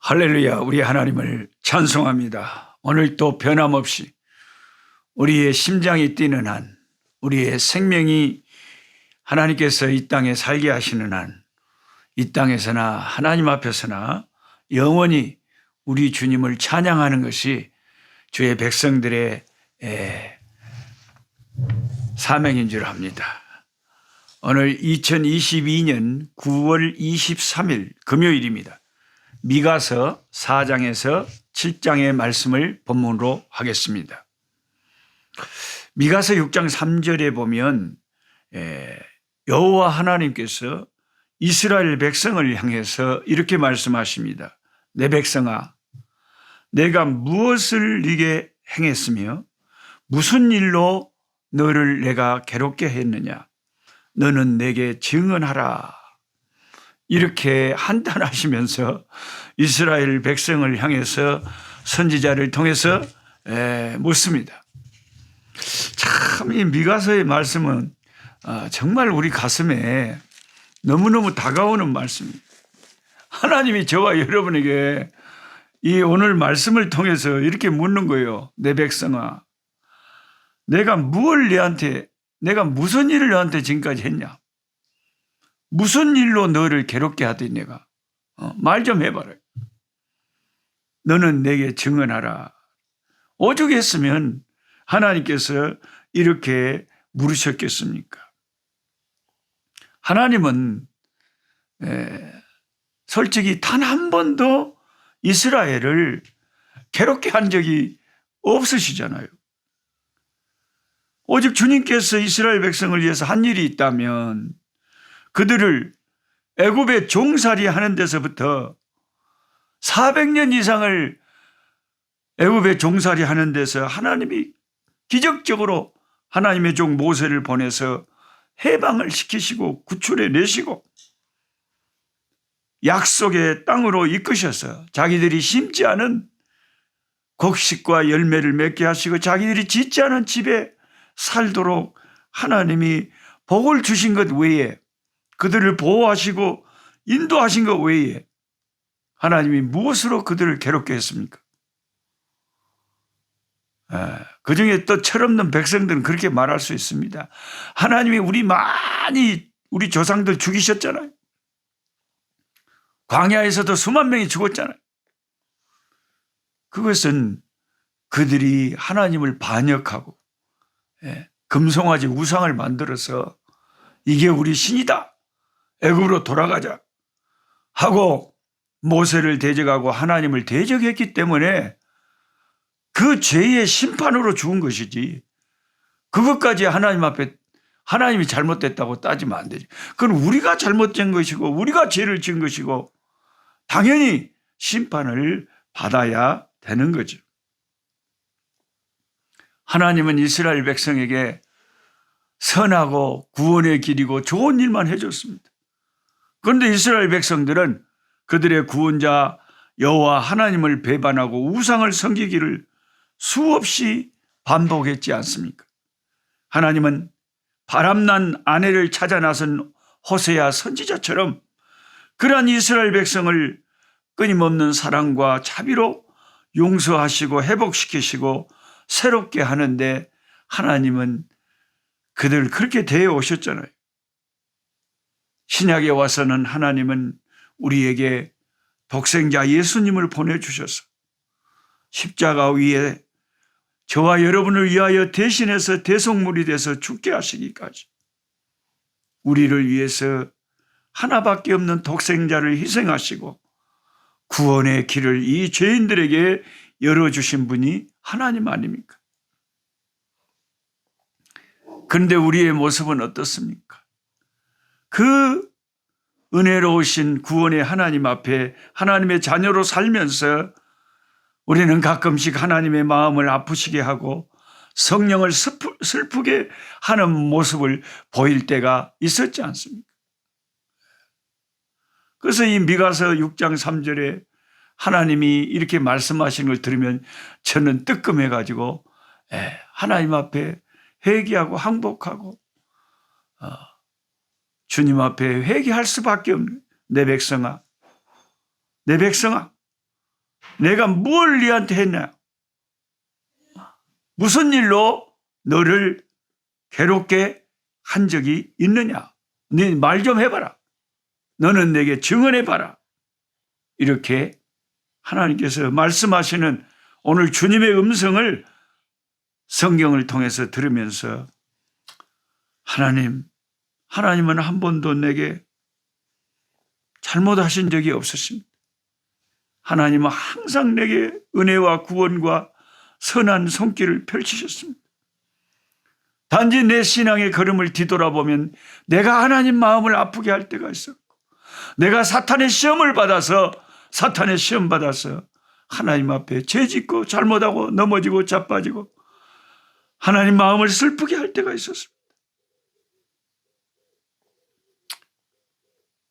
할렐루야, 우리 하나님을 찬송합니다. 오늘 또 변함없이 우리의 심장이 뛰는 한, 우리의 생명이 하나님께서 이 땅에 살게 하시는 한, 이 땅에서나 하나님 앞에서나 영원히 우리 주님을 찬양하는 것이 주의 백성들의 사명인 줄 압니다. 오늘 2022년 9월 23일 금요일입니다. 미가서 4장에서 7장의 말씀을 본문으로 하겠습니다. 미가서 6장 3절에 보면 여호와 하나님께서 이스라엘 백성을 향해서 이렇게 말씀하십니다. 내 백성아, 내가 무엇을 네게 행했으며 무슨 일로 너를 내가 괴롭게 했느냐? 너는 내게 증언하라. 이렇게 한탄하시면서 이스라엘 백성을 향해서 선지자를 통해서 묻습니다. 참 이 미가서의 말씀은 정말 우리 가슴에 너무너무 다가오는 말씀입니다. 하나님이 저와 여러분에게 이 오늘 말씀을 통해서 이렇게 묻는 거예요. 내 백성아, 내가 무슨 일을 너한테 지금까지 했냐? 무슨 일로 너를 괴롭게 하더니 내가 말 좀 해봐라. 너는 내게 증언하라. 오죽했으면 하나님께서 이렇게 물으셨겠습니까? 하나님은 솔직히 단 한 번도 이스라엘을 괴롭게 한 적이 없으시잖아요. 오직 주님께서 이스라엘 백성을 위해서 한 일이 있다면 그들을 애굽에 종살이 하는 데서부터 400년 이상을 애굽에 종살이 하는 데서 하나님이 기적적으로 하나님의 종 모세를 보내서 해방을 시키시고 구출해 내시고 약속의 땅으로 이끄셔서 자기들이 심지 않은 곡식과 열매를 맺게 하시고 자기들이 짓지 않은 집에 살도록 하나님이 복을 주신 것 외에 그들을 보호하시고 인도하신 것 외에 하나님이 무엇으로 그들을 괴롭게 했습니까? 그 중에 또 철없는 백성들은 그렇게 말할 수 있습니다. 하나님이 우리 조상들 죽이셨잖아요. 광야에서도 수만 명이 죽었잖아요. 그것은 그들이 하나님을 반역하고 금송아지 우상을 만들어서 이게 우리 신이다. 애굽으로 돌아가자 하고 모세를 대적하고 하나님을 대적했기 때문에 그 죄의 심판으로 죽은 것이지 그것까지 하나님 앞에 하나님이 잘못됐다고 따지면 안 되지. 그건 우리가 잘못된 것이고 우리가 죄를 지은 것이고 당연히 심판을 받아야 되는 거죠. 하나님은 이스라엘 백성에게 선하고 구원의 길이고 좋은 일만 해줬습니다. 그런데 이스라엘 백성들은 그들의 구원자 여호와 하나님을 배반하고 우상을 섬기기를 수없이 반복했지 않습니까? 하나님은 바람난 아내를 찾아 나선 호세아 선지자처럼 그러한 이스라엘 백성을 끊임없는 사랑과 자비로 용서하시고 회복시키시고 새롭게 하는데 하나님은 그들을 그렇게 대해 오셨잖아요. 신약에 와서는 하나님은 우리에게 독생자 예수님을 보내주셔서 십자가 위에 저와 여러분을 위하여 대신해서 대속물이 돼서 죽게 하시기까지 우리를 위해서 하나밖에 없는 독생자를 희생하시고 구원의 길을 이 죄인들에게 열어주신 분이 하나님 아닙니까? 그런데 우리의 모습은 어떻습니까? 그 은혜로우신 구원의 하나님 앞에 하나님의 자녀로 살면서 우리는 가끔씩 하나님의 마음을 아프시게 하고 성령을 슬프게 하는 모습을 보일 때가 있었지 않습니까? 그래서 이 미가서 6장 3절에 하나님이 이렇게 말씀하시는 걸 들으면 저는 뜨끔해가지고 하나님 앞에 회개하고 항복하고 주님 앞에 회개할 수밖에 없는 내 백성아, 내가 뭘 네한테 했냐? 무슨 일로 너를 괴롭게 한 적이 있느냐? 네 말 좀 해봐라. 너는 내게 증언해봐라. 이렇게 하나님께서 말씀하시는 오늘 주님의 음성을 성경을 통해서 들으면서 하나님은 한 번도 내게 잘못하신 적이 없으십니다. 하나님은 항상 내게 은혜와 구원과 선한 손길을 펼치셨습니다. 단지 내 신앙의 걸음을 뒤돌아보면 내가 하나님 마음을 아프게 할 때가 있었고, 내가 사탄의 시험 받아서 하나님 앞에 죄짓고 잘못하고 넘어지고 자빠지고 하나님 마음을 슬프게 할 때가 있었습니다.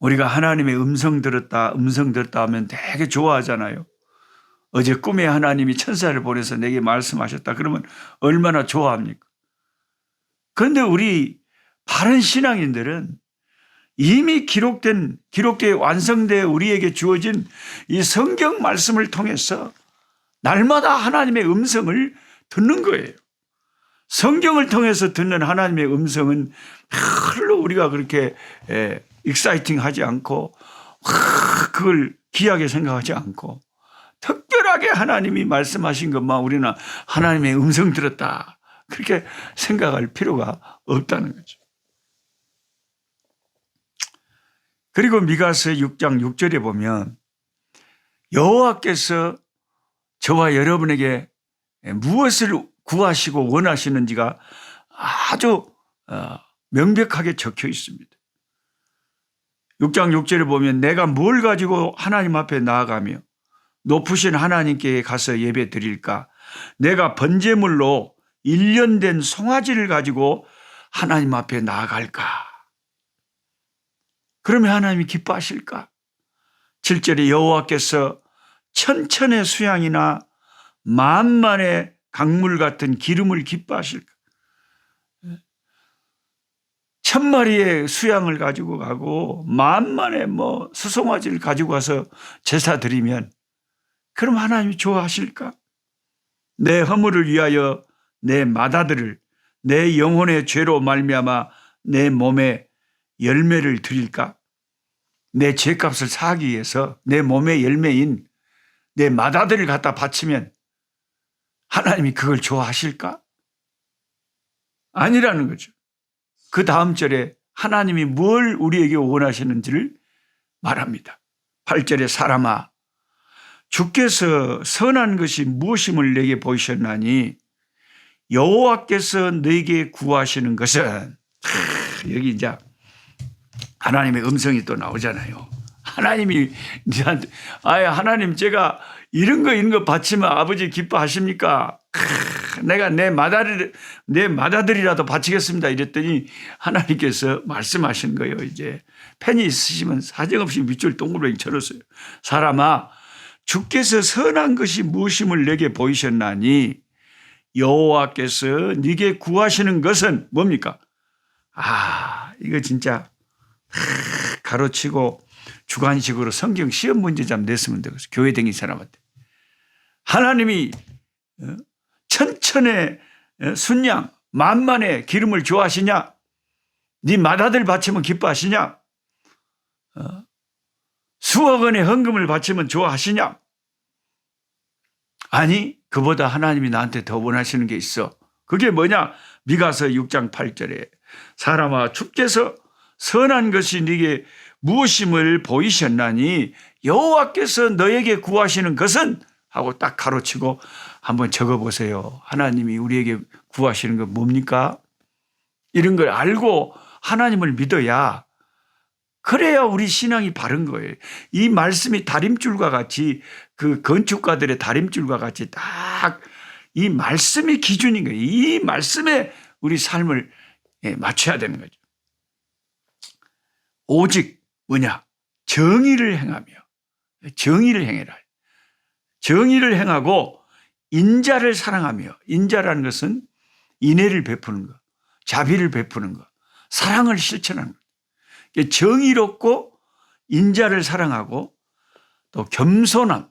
우리가 하나님의 음성 들었다 하면 되게 좋아하잖아요. 어제 꿈에 하나님이 천사를 보내서 내게 말씀하셨다 그러면 얼마나 좋아합니까? 그런데 우리 바른 신앙인들은 이미 기록되어 완성되어 우리에게 주어진 이 성경 말씀을 통해서 날마다 하나님의 음성을 듣는 거예요. 성경을 통해서 듣는 하나님의 음성은 별로 우리가 그렇게 익사이팅하지 않고 그걸 귀하게 생각하지 않고 특별하게 하나님이 말씀하신 것만 우리는 하나님의 음성 들었다 그렇게 생각할 필요가 없다는 거죠. 그리고 미가서 6장 6절에 보면 여호와께서 저와 여러분에게 무엇을 구하시고 원하시는지가 아주 명백하게 적혀 있습니다. 6장 6절에 보면 내가 뭘 가지고 하나님 앞에 나아가며 높으신 하나님께 가서 예배 드릴까? 내가 번제물로 1년 된 송아지를 가지고 하나님 앞에 나아갈까? 그러면 하나님이 기뻐하실까? 7절에 여호와께서 천천의 수양이나 만만의 강물 같은 기름을 기뻐하실까? 1000마리의 수양을 가지고 가고 만만의 수송아지를 가지고 가서 제사 드리면 그럼 하나님이 좋아하실까? 내 허물을 위하여 내 맏아들을 내 영혼의 죄로 말미암아 내 몸에 열매를 드릴까? 내 죄값을 사하기 위해서 내 몸의 열매인 내 맏아들을 갖다 바치면 하나님이 그걸 좋아하실까? 아니라는 거죠. 그 다음 절에 하나님이 뭘 우리에게 원하시는지를 말합니다. 8절에 사람아 주께서 선한 것이 무엇임을 내게 보이셨나니 여호와께서 너에게 구하시는 것은 여기 이제 하나님의 음성이 또 나오잖아요. 하나님이 니한테 하나님 제가 이런 거 바치면 아버지 기뻐하십니까? 내가 내 맏아들이라도 바치겠습니다. 이랬더니 하나님께서 말씀하신 거예요. 이제 펜이 있으시면 사정없이 밑줄 동그라미 쳐놨어요. 사람아 주께서 선한 것이 무엇임을 내게 보이셨나니 여호와께서 네게 구하시는 것은 뭡니까? 이거 진짜 가로치고 주관식으로 성경 시험 문제 좀 냈으면 되겠어. 교회 다니는 사람한테. 하나님이 천천의 순양 만만의 기름을 좋아하시냐? 네 맏아들 바치면 기뻐하시냐? 수억 원의 헌금을 바치면 좋아하시냐? 아니 그보다 하나님이 나한테 더 원하시는 게 있어. 그게 뭐냐? 미가서 6장 8절에 사람아 주께서 선한 것이 네게 무엇임을 보이셨나니 여호와께서 너에게 구하시는 것은 하고 딱 가로치고 한번 적어보세요. 하나님이 우리에게 구하시는 건 뭡니까? 이런 걸 알고 하나님을 믿어야 그래야 우리 신앙이 바른 거예요. 이 말씀이 다림줄과 같이 그 건축가들의 다림줄과 같이 딱 이 말씀이 기준인 거예요. 이 말씀에 우리 삶을 맞춰야 되는 거죠. 오직 뭐냐? 정의를 행하며 정의를 행해라. 정의를 행하고 인자를 사랑하며 인자라는 것은 인애를 베푸는 것, 자비를 베푸는 것, 사랑을 실천하는 것. 정의롭고 인자를 사랑하고 또 겸손함,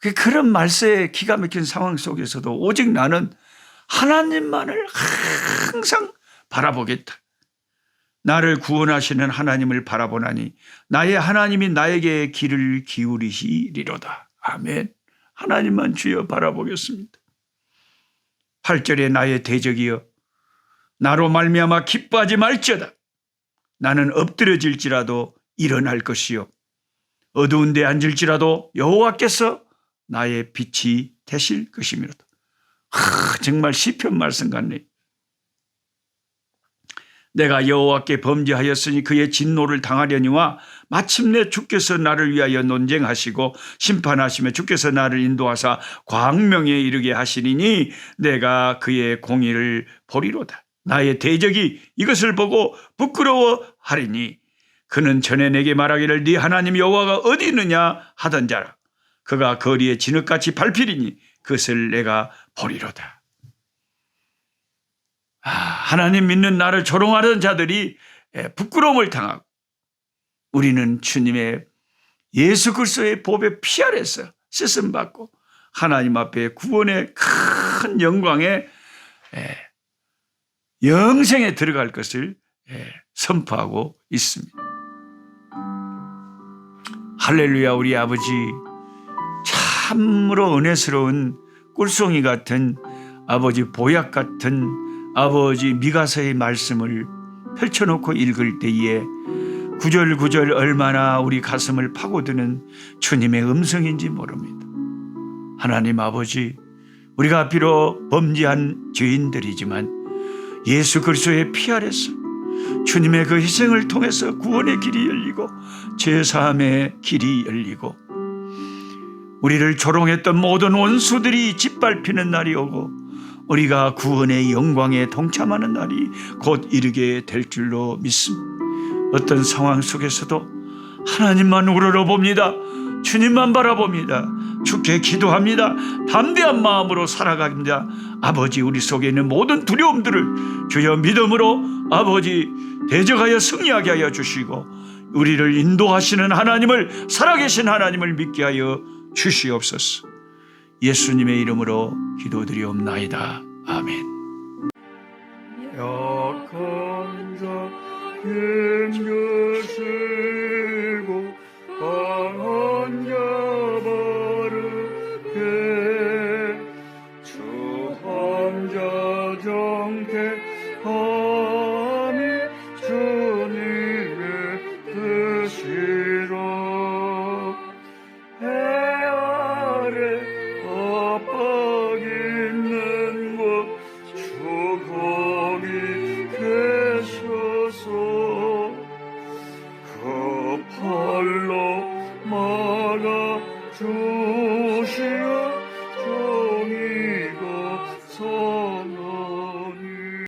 그런 말세의 기가 막힌 상황 속에서도 오직 나는 하나님만을 항상 바라보겠다. 나를 구원하시는 하나님을 바라보나니 나의 하나님이 나에게 귀를 기울이시리로다. 아멘. 하나님만 주여 바라보겠습니다. 8절에 나의 대적이여 나로 말미암아 기뻐하지 말지어다. 나는 엎드려질지라도 일어날 것이요 어두운 데 앉을지라도 여호와께서 나의 빛이 되실 것이미로다. 정말 시편 말씀 같네. 내가 여호와께 범죄하였으니 그의 진노를 당하려니와 마침내 주께서 나를 위하여 논쟁하시고 심판하시며 주께서 나를 인도하사 광명에 이르게 하시리니 내가 그의 공의를 보리로다. 나의 대적이 이것을 보고 부끄러워하리니 그는 전에 내게 말하기를 네 하나님 여호와가 어디 있느냐 하던 자라. 그가 거리에 진흙같이 밟히리니 그것을 내가 보리로다. 하나님 믿는 나를 조롱하던 자들이 부끄러움을 당하고 우리는 주님의 예수 그리스도의 보배 피 아래서 씻음 받고 하나님 앞에 구원의 큰 영광에 영생에 들어갈 것을 선포하고 있습니다. 할렐루야. 우리 아버지 참으로 은혜스러운 꿀송이 같은 아버지 보약 같은 아버지 미가서의 말씀을 펼쳐놓고 읽을 때에 구절구절 얼마나 우리 가슴을 파고드는 주님의 음성인지 모릅니다. 하나님 아버지, 우리가 비록 범죄한 죄인들이지만 예수 그리스도의 피 아래서 주님의 그 희생을 통해서 구원의 길이 열리고 죄사함의 길이 열리고 우리를 조롱했던 모든 원수들이 짓밟히는 날이 오고 우리가 구원의 영광에 동참하는 날이 곧 이르게 될 줄로 믿습니다. 어떤 상황 속에서도 하나님만 우러러봅니다. 주님만 바라봅니다. 주께 기도합니다. 담대한 마음으로 살아갑니다. 아버지, 우리 속에 있는 모든 두려움들을 주여 믿음으로 아버지 대적하여 승리하게 하여 주시고 우리를 인도하시는 하나님을, 살아계신 하나님을 믿게 하여 주시옵소서. 예수님의 이름으로 기도드리옵나이다. 아멘. 약한 자 힘주시고 강한 자 바르게 추한 자 정케함이 주님의 뜻이라. 주